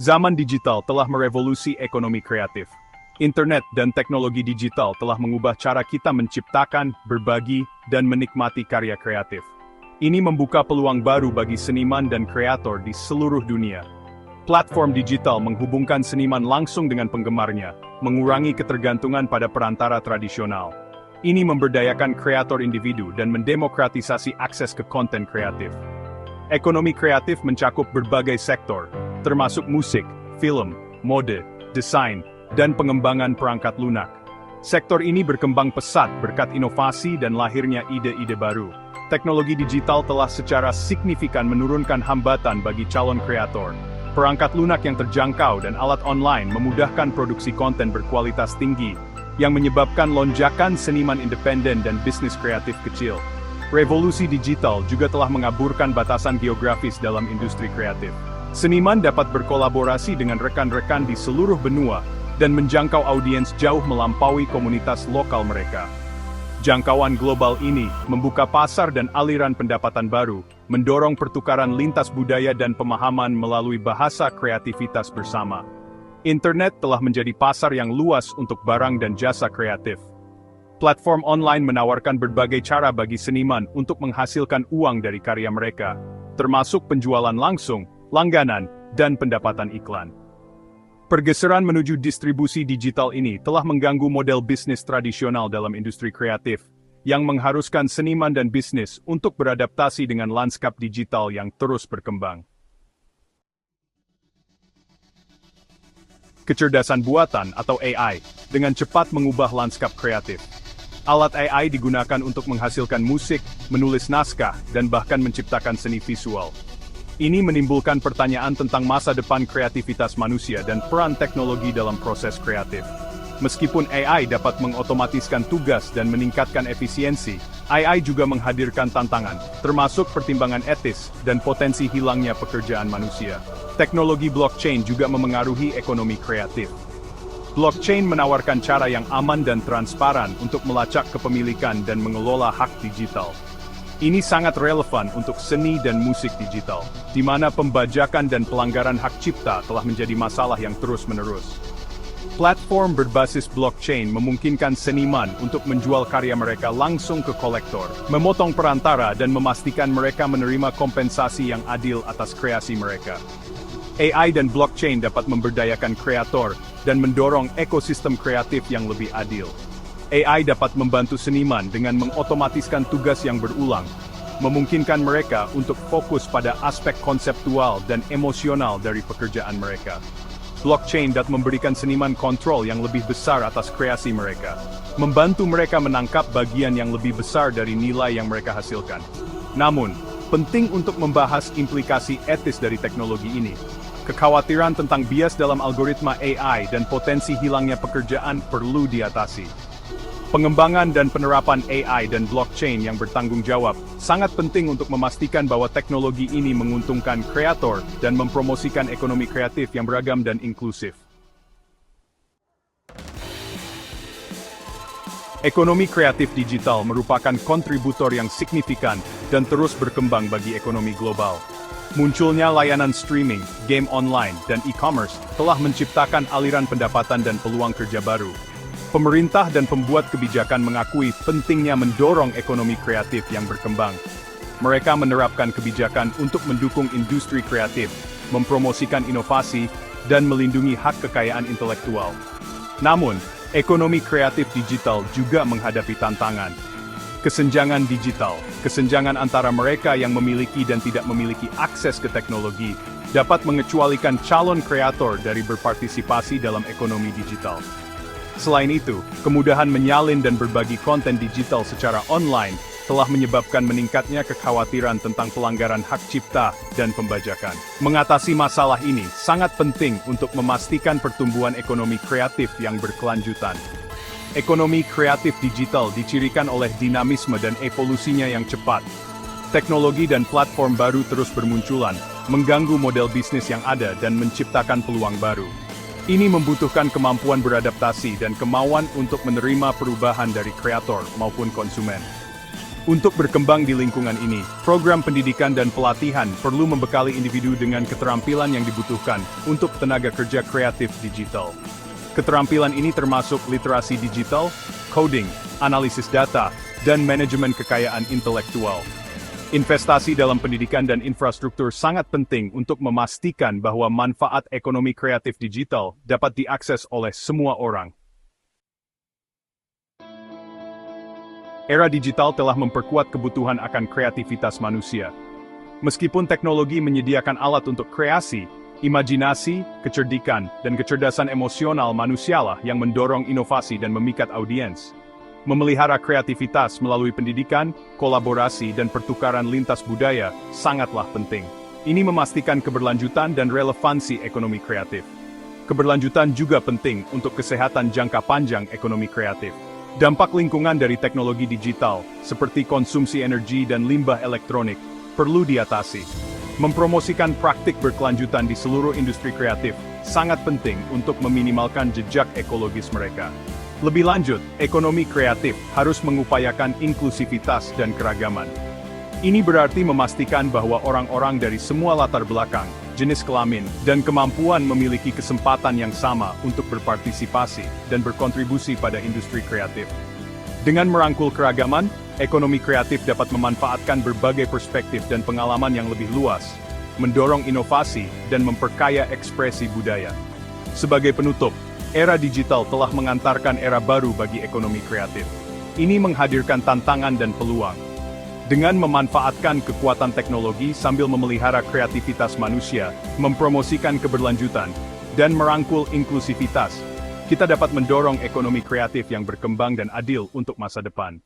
Zaman digital telah merevolusi ekonomi kreatif. Internet dan teknologi digital telah mengubah cara kita menciptakan, berbagi, dan menikmati karya kreatif. Ini membuka peluang baru bagi seniman dan kreator di seluruh dunia. Platform digital menghubungkan seniman langsung dengan penggemarnya, mengurangi ketergantungan pada perantara tradisional. Ini memberdayakan kreator individu dan mendemokratisasi akses ke konten kreatif. Ekonomi kreatif mencakup berbagai sektor, termasuk musik, film, mode, desain, dan pengembangan perangkat lunak. Sektor ini berkembang pesat berkat inovasi dan lahirnya ide-ide baru. Teknologi digital telah secara signifikan menurunkan hambatan bagi calon kreator. Perangkat lunak yang terjangkau dan alat online memudahkan produksi konten berkualitas tinggi, yang menyebabkan lonjakan seniman independen dan bisnis kreatif kecil. Revolusi digital juga telah mengaburkan batasan geografis dalam industri kreatif. Seniman dapat berkolaborasi dengan rekan-rekan di seluruh benua, dan menjangkau audiens jauh melampaui komunitas lokal mereka. Jangkauan global ini membuka pasar dan aliran pendapatan baru, mendorong pertukaran lintas budaya dan pemahaman melalui bahasa kreativitas bersama. Internet telah menjadi pasar yang luas untuk barang dan jasa kreatif. Platform online menawarkan berbagai cara bagi seniman untuk menghasilkan uang dari karya mereka, termasuk penjualan langsung, langganan, dan pendapatan iklan. Pergeseran menuju distribusi digital ini telah mengganggu model bisnis tradisional dalam industri kreatif, yang mengharuskan seniman dan bisnis untuk beradaptasi dengan lanskap digital yang terus berkembang. Kecerdasan buatan atau AI, dengan cepat mengubah lanskap kreatif. Alat AI digunakan untuk menghasilkan musik, menulis naskah, dan bahkan menciptakan seni visual. Ini menimbulkan pertanyaan tentang masa depan kreativitas manusia dan peran teknologi dalam proses kreatif. Meskipun AI dapat mengotomatiskan tugas dan meningkatkan efisiensi, AI juga menghadirkan tantangan, termasuk pertimbangan etis dan potensi hilangnya pekerjaan manusia. Teknologi blockchain juga memengaruhi ekonomi kreatif. Blockchain menawarkan cara yang aman dan transparan untuk melacak kepemilikan dan mengelola hak digital. Ini sangat relevan untuk seni dan musik digital, di mana pembajakan dan pelanggaran hak cipta telah menjadi masalah yang terus-menerus. Platform berbasis blockchain memungkinkan seniman untuk menjual karya mereka langsung ke kolektor, memotong perantara dan memastikan mereka menerima kompensasi yang adil atas kreasi mereka. AI dan blockchain dapat memberdayakan kreator dan mendorong ekosistem kreatif yang lebih adil. AI dapat membantu seniman dengan mengotomatiskan tugas yang berulang, memungkinkan mereka untuk fokus pada aspek konseptual dan emosional dari pekerjaan mereka. Blockchain dapat memberikan seniman kontrol yang lebih besar atas kreasi mereka, membantu mereka menangkap bagian yang lebih besar dari nilai yang mereka hasilkan. Namun, penting untuk membahas implikasi etis dari teknologi ini. Kekhawatiran tentang bias dalam algoritma AI dan potensi hilangnya pekerjaan perlu diatasi. Pengembangan dan penerapan AI dan blockchain yang bertanggung jawab sangat penting untuk memastikan bahwa teknologi ini menguntungkan kreator dan mempromosikan ekonomi kreatif yang beragam dan inklusif. Ekonomi kreatif digital merupakan kontributor yang signifikan dan terus berkembang bagi ekonomi global. Munculnya layanan streaming, game online, dan e-commerce telah menciptakan aliran pendapatan dan peluang kerja baru. Pemerintah dan pembuat kebijakan mengakui pentingnya mendorong ekonomi kreatif yang berkembang. Mereka menerapkan kebijakan untuk mendukung industri kreatif, mempromosikan inovasi, dan melindungi hak kekayaan intelektual. Namun, ekonomi kreatif digital juga menghadapi tantangan. Kesenjangan digital, kesenjangan antara mereka yang memiliki dan tidak memiliki akses ke teknologi, dapat mengecualikan calon kreator dari berpartisipasi dalam ekonomi digital. Selain itu, kemudahan menyalin dan berbagi konten digital secara online telah menyebabkan meningkatnya kekhawatiran tentang pelanggaran hak cipta dan pembajakan. Mengatasi masalah ini sangat penting untuk memastikan pertumbuhan ekonomi kreatif yang berkelanjutan. Ekonomi kreatif digital dicirikan oleh dinamisme dan evolusinya yang cepat. Teknologi dan platform baru terus bermunculan, mengganggu model bisnis yang ada dan menciptakan peluang baru. Ini membutuhkan kemampuan beradaptasi dan kemauan untuk menerima perubahan dari kreator maupun konsumen. Untuk berkembang di lingkungan ini, program pendidikan dan pelatihan perlu membekali individu dengan keterampilan yang dibutuhkan untuk tenaga kerja kreatif digital. Keterampilan ini termasuk literasi digital, coding, analisis data, dan manajemen kekayaan intelektual. Investasi dalam pendidikan dan infrastruktur sangat penting untuk memastikan bahwa manfaat ekonomi kreatif digital dapat diakses oleh semua orang. Era digital telah memperkuat kebutuhan akan kreativitas manusia. Meskipun teknologi menyediakan alat untuk kreasi, imajinasi, kecerdikan, dan kecerdasan emosional manusialah yang mendorong inovasi dan memikat audiens. Memelihara kreativitas melalui pendidikan, kolaborasi, dan pertukaran lintas budaya sangatlah penting. Ini memastikan keberlanjutan dan relevansi ekonomi kreatif. Keberlanjutan juga penting untuk kesehatan jangka panjang ekonomi kreatif. Dampak lingkungan dari teknologi digital, seperti konsumsi energi dan limbah elektronik, perlu diatasi. Mempromosikan praktik berkelanjutan di seluruh industri kreatif sangat penting untuk meminimalkan jejak ekologis mereka. Lebih lanjut, ekonomi kreatif harus mengupayakan inklusivitas dan keragaman. Ini berarti memastikan bahwa orang-orang dari semua latar belakang, jenis kelamin, dan kemampuan memiliki kesempatan yang sama untuk berpartisipasi dan berkontribusi pada industri kreatif. Dengan merangkul keragaman, ekonomi kreatif dapat memanfaatkan berbagai perspektif dan pengalaman yang lebih luas, mendorong inovasi, dan memperkaya ekspresi budaya. Sebagai penutup, era digital telah mengantarkan era baru bagi ekonomi kreatif. Ini menghadirkan tantangan dan peluang. Dengan memanfaatkan kekuatan teknologi sambil memelihara kreativitas manusia, mempromosikan keberlanjutan, dan merangkul inklusivitas, kita dapat mendorong ekonomi kreatif yang berkembang dan adil untuk masa depan.